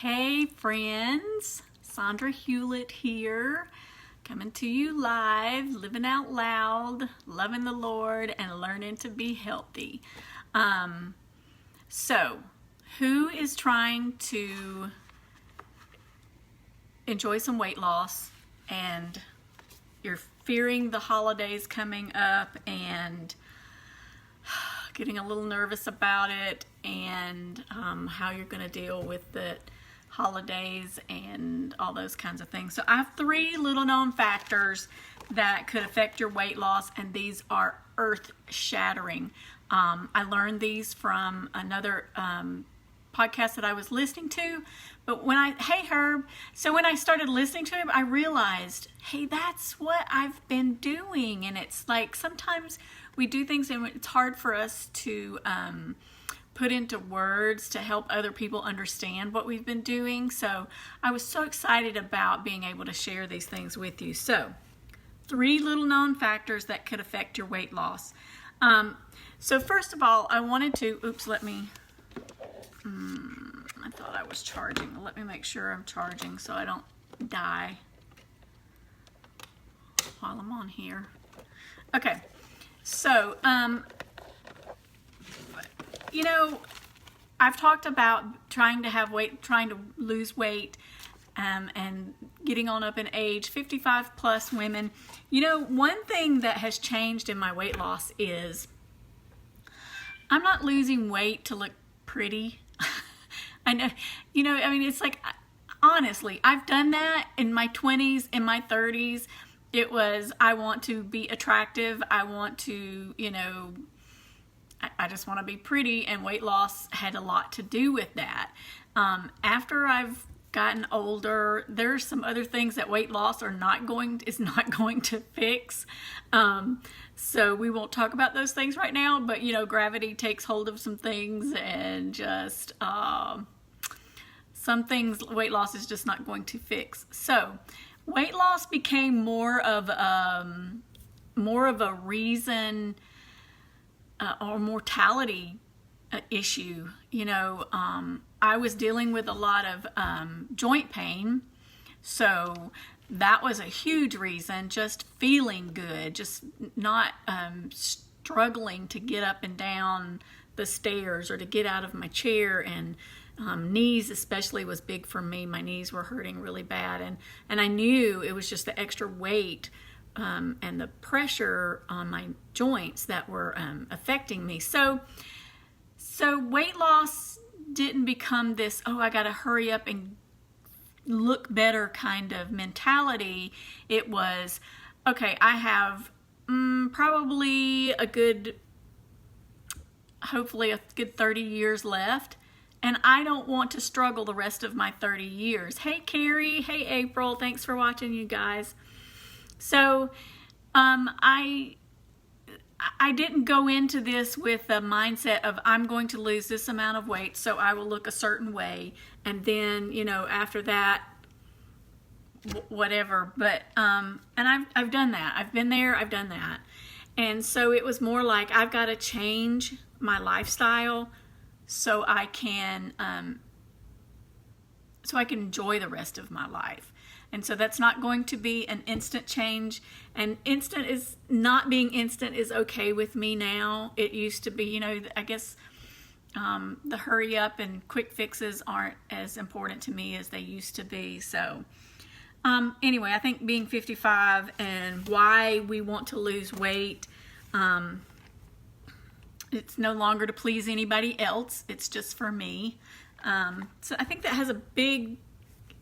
Hey friends, Sandra Hewlett here, coming to you live, living out loud, loving the Lord, and learning to be healthy. So, who is trying to enjoy some weight loss and you're fearing the holidays coming up and getting a little nervous about it and how you're going to deal with the holidays and all those kinds of things. So I have 3 little known factors that could affect your weight loss, and these are earth-shattering. I learned these from another podcast that I was listening to, but hey Herb, so when I started listening to him, I realized, hey, that's what I've been doing. And it's like sometimes we do things and it's hard for us to put into words to help other people understand what we've been doing. So I was so excited about being able to share these things with you. So 3 little known factors that could affect your weight loss. So first of all, I wanted to, I thought I was charging. Let me make sure I'm charging so I don't die while I'm on here. Okay, so, I've talked about trying to lose weight, and getting on up in age, 55 plus women. One thing that has changed in my weight loss is I'm not losing weight to look pretty. I know, it's like, honestly, I've done that in my 20s, in my 30s. It was, I want to be attractive. I want to, I just want to be pretty, and weight loss had a lot to do with that. After I've gotten older, there's some other things that weight loss is not going to fix. So we won't talk about those things right now, but gravity takes hold of some things, and just some things weight loss is just not going to fix. So weight loss became more of a reason or mortality issue. I was dealing with a lot of joint pain, so that was a huge reason. Just feeling good, just not struggling to get up and down the stairs or to get out of my chair, and knees especially was big for me. My knees were hurting really bad, and I knew it was just the extra weight and the pressure on my joints that were affecting me. So weight loss didn't become this, I got to hurry up and look better kind of mentality. It was, okay, I have probably hopefully a good 30 years left, and I don't want to struggle the rest of my 30 years. Hey Carrie, hey April, thanks for watching, you guys. So I didn't go into this with the mindset of I'm going to lose this amount of weight, so I will look a certain way, and then after that, whatever. But and I've done that. I've been there. I've done that, and so it was more like I've got to change my lifestyle so I can enjoy the rest of my life. And so that's not going to be an instant change. And not being instant is okay with me now. It used to be, I guess the hurry up and quick fixes aren't as important to me as they used to be. So anyway, I think being 55 and why we want to lose weight, it's no longer to please anybody else. It's just for me. So I think that has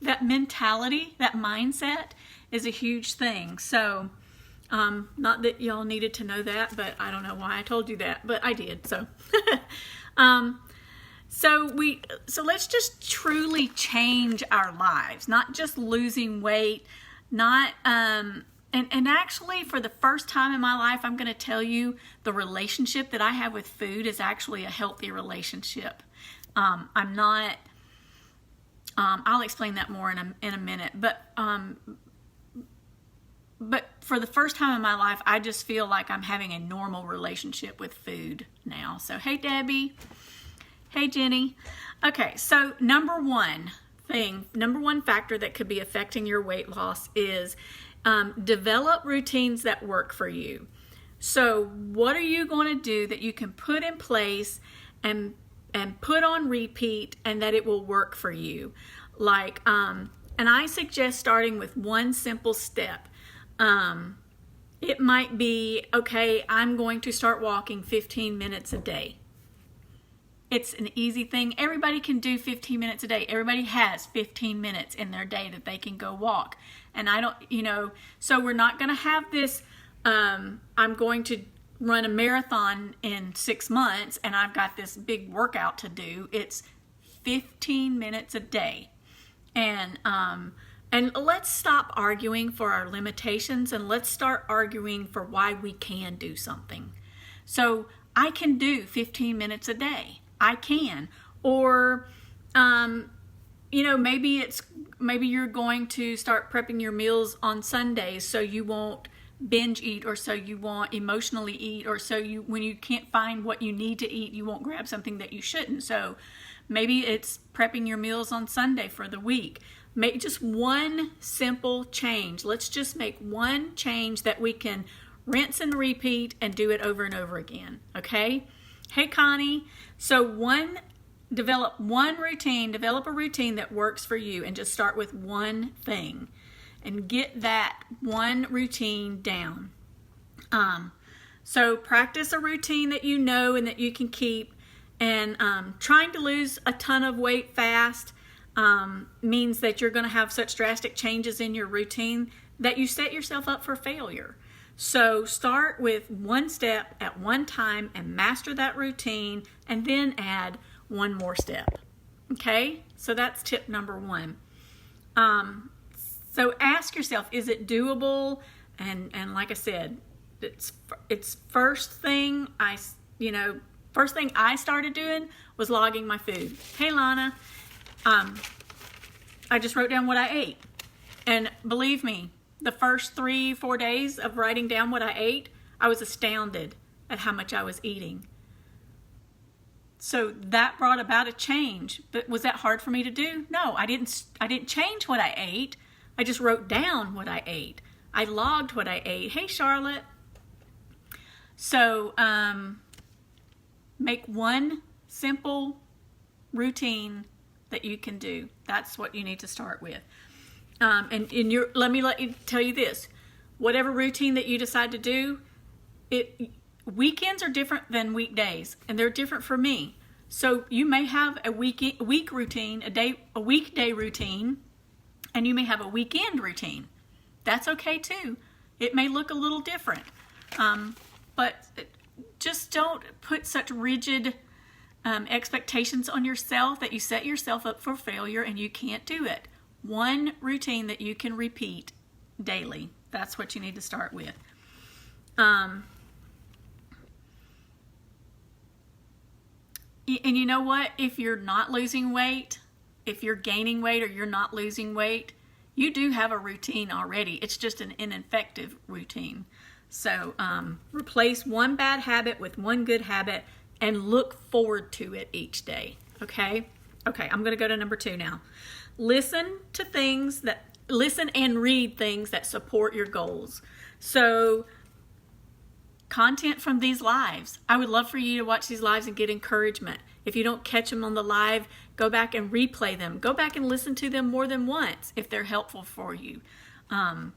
that mentality, that mindset is a huge thing. So, not that y'all needed to know that, but I don't know why I told you that, but I did. So, so let's just truly change our lives, not just losing weight, not, and actually for the first time in my life, I'm going to tell you the relationship that I have with food is actually a healthy relationship. I'm not, I'll explain that more in a minute, but for the first time in my life, I just feel like I'm having a normal relationship with food now. So, hey Debbie, hey Jenny. Okay, so number 1, number one factor that could be affecting your weight loss is develop routines that work for you. So what are you going to do that you can put in place and put on repeat and that it will work for you? Like, and I suggest starting with one simple step. It might be, okay, I'm going to start walking 15 minutes a day. It's an easy thing. Everybody can do 15 minutes a day. Everybody has 15 minutes in their day that they can go walk. And I don't, so we're not going to have this, I'm going to run a marathon in 6 months and I've got this big workout to do. It's 15 minutes a day. And let's stop arguing for our limitations and let's start arguing for why we can do something. So I can do 15 minutes a day. I can. Or, maybe you're going to start prepping your meals on Sundays so you won't binge eat, or so you won't emotionally eat, or so when you can't find what you need to eat, you won't grab something that you shouldn't. So maybe it's prepping your meals on Sunday for the week. Make just one simple change. Let's just make one change that we can rinse and repeat and do it over and over again. Okay? Hey, Connie. So develop a routine that works for you, and just start with one thing and get that one routine down. So practice a routine that you know and that you can keep. And trying to lose a ton of weight fast means that you're going to have such drastic changes in your routine that you set yourself up for failure. So start with one step at one time and master that routine, and then add one more step. Okay? So that's tip number one. So ask yourself, is it doable? And like I said, it's first thing I started doing was logging my food. Hey, Lana. I just wrote down what I ate. And believe me, the first 3-4 days of writing down what I ate, I was astounded at how much I was eating. So that brought about a change. But was that hard for me to do? No, I didn't change what I ate. I just wrote down what I ate. I logged what I ate. Hey, Charlotte. So make one simple routine that you can do. That's what you need to start with. Let me tell you this. Whatever routine that you decide to do, weekends are different than weekdays, and they're different for me. So you may have a week routine, a weekday routine, and you may have a weekend routine. That's okay too. It may look a little different, but just don't put such rigid expectations on yourself that you set yourself up for failure and you can't do it. One routine that you can repeat daily. That's what you need to start with. And you know what? If you're not losing weight, if you're gaining weight or you're not losing weight, you do have a routine already. It's just an ineffective routine. So replace one bad habit with one good habit and look forward to it each day. Okay? Okay, I'm going to go to number 2 now. Listen and read things that support your goals. So content from these lives. I would love for you to watch these lives and get encouragement. If you don't catch them on the live, go back and replay them. Go back and listen to them more than once if they're helpful for you. I'm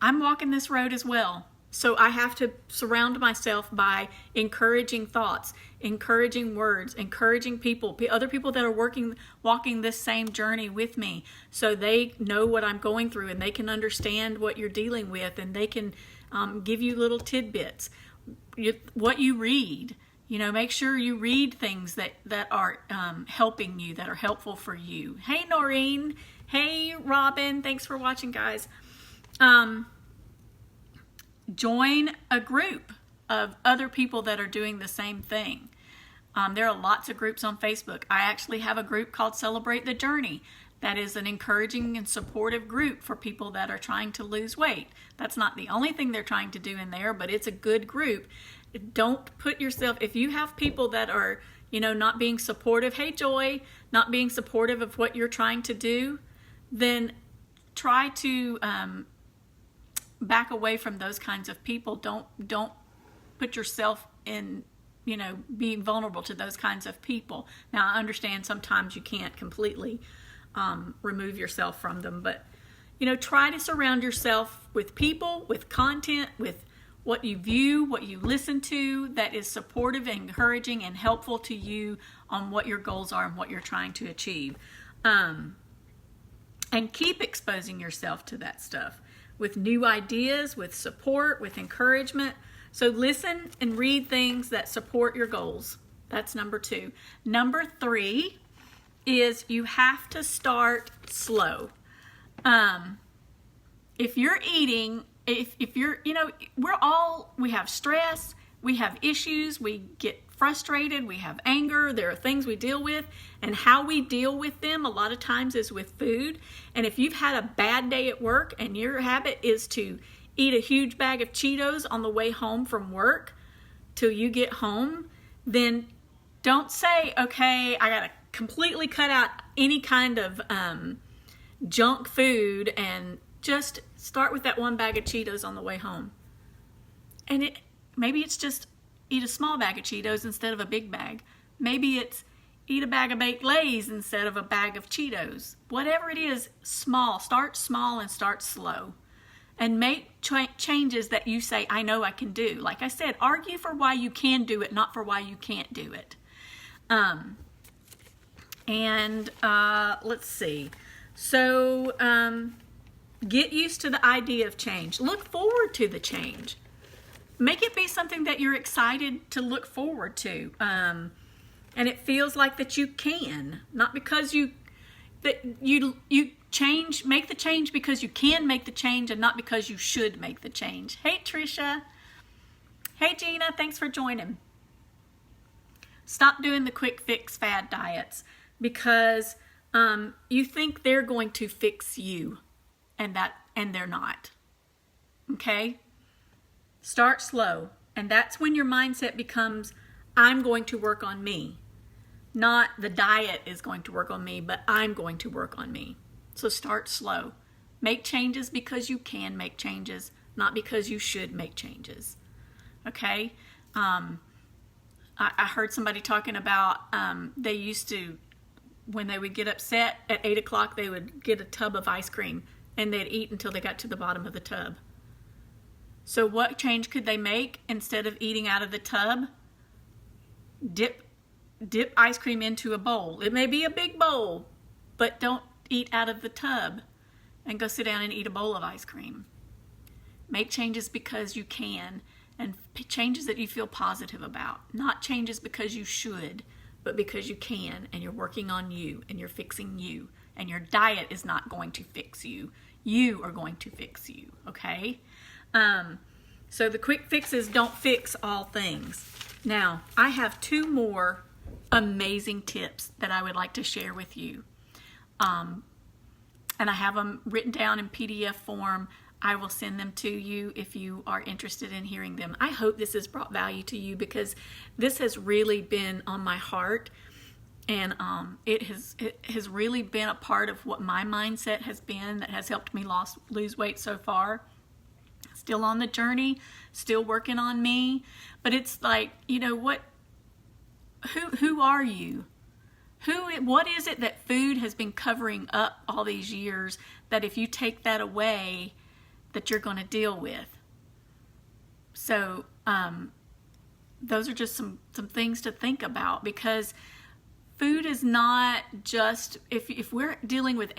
walking this road as well. So I have to surround myself by encouraging thoughts, encouraging words, encouraging people, other people that are walking this same journey with me, so they know what I'm going through and they can understand what you're dealing with, and they can give you little tidbits. What you read, make sure you read things that are helping you, that are helpful for you. Hey, Noreen. Hey, Robin. Thanks for watching, guys. Join a group of other people that are doing the same thing. There are lots of groups on Facebook. I actually have a group called Celebrate the Journey. That is an encouraging and supportive group for people that are trying to lose weight. That's not the only thing they're trying to do in there, but it's a good group. Don't put yourself, if you have people that are, not being supportive, hey Joy, not being supportive of what you're trying to do, then try to back away from those kinds of people. Don't put yourself in, being vulnerable to those kinds of people. Now, I understand sometimes you can't completely remove yourself from them, but try to surround yourself with people, with content, with what you view, what you listen to that is supportive and encouraging and helpful to you on what your goals are and what you're trying to achieve. And keep exposing yourself to that stuff with new ideas, with support, with encouragement. So listen and read things that support your goals. That's number 2. Number 3 is you have to start slow. If you're eating, if you're, we have stress, we have issues, we get frustrated, we have anger, there are things we deal with, and how we deal with them a lot of times is with food. And if you've had a bad day at work and your habit is to eat a huge bag of Cheetos on the way home from work till you get home, then don't say, okay, I gotta completely cut out any kind of junk food and just start with that one bag of Cheetos on the way home. And maybe it's just eat a small bag of Cheetos instead of a big bag. Maybe it's eat a bag of baked Lay's instead of a bag of Cheetos. Whatever it is, small. Start small and start slow. And make changes that you say, I know I can do. Like I said, argue for why you can do it, not for why you can't do it. Let's see. So, get used to the idea of change. Look forward to the change. Make it be something that you're excited to look forward to. And it feels like that you can, not because you change, make the change because you can make the change and not because you should make the change. Hey, Trisha. Hey, Gina. Thanks for joining. Stop doing the quick fix fad diets because you think they're going to fix you, and they're not. Okay? Start slow, and that's when your mindset becomes, I'm going to work on me. Not the diet is going to work on me, but I'm going to work on me. So start slow. Make changes because you can make changes, not because you should make changes. Okay? I heard somebody talking about they used to, when they would get upset at 8 o'clock, they would get a tub of ice cream and they'd eat until they got to the bottom of the tub. So what change could they make? Instead of eating out of the tub, dip ice cream into a bowl. It may be a big bowl, but don't eat out of the tub and go sit down and eat a bowl of ice cream. Make changes because you can, and changes that you feel positive about. Not changes because you should, but because you can, and you're working on you, and you're fixing you. And your diet is not going to fix you. You are going to fix you, okay? So the quick fixes don't fix all things. Now, I have 2 more amazing tips that I would like to share with you. And I have them written down in PDF form. I will send them to you if you are interested in hearing them. I hope this has brought value to you because this has really been on my heart. And it has really been a part of what my mindset has been that has helped me lose weight so far. Still on the journey, still working on me. But it's like, what? Who are you? What is it that food has been covering up all these years that if you take that away, that you're going to deal with? So those are just some things to think about, because food is not just, if we're dealing with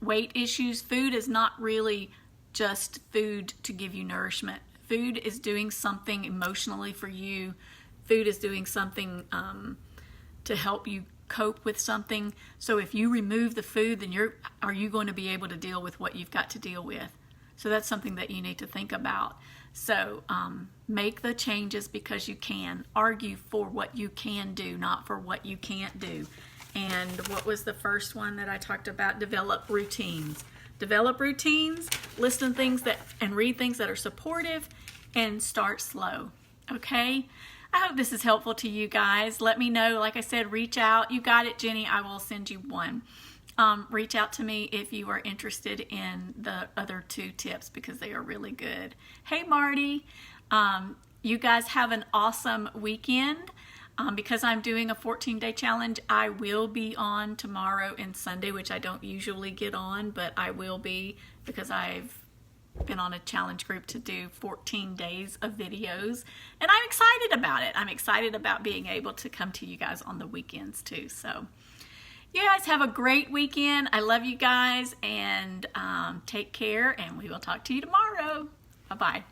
weight issues, food is not really just food to give you nourishment. Food is doing something emotionally for you. Food is doing something to help you cope with something. So if you remove the food, then are you going to be able to deal with what you've got to deal with? So that's something that you need to think about. So make the changes because you can. Argue for what you can do, not for what you can't do. And what was the first one that I talked about? Develop routines. Develop routines, listen to things and read things that are supportive, and start slow. Okay? I hope this is helpful to you guys. Let me know. Like I said, reach out. You got it, Jenny. I will send you one. Reach out to me if you are interested in the other 2 tips because they are really good. Hey, Marty. You guys have an awesome weekend. Because I'm doing a 14-day challenge, I will be on tomorrow and Sunday, which I don't usually get on, but I will be because I've been on a challenge group to do 14 days of videos, and I'm excited about it. I'm excited about being able to come to you guys on the weekends too. So you guys have a great weekend. I love you guys, and take care, and we will talk to you tomorrow. Bye-bye.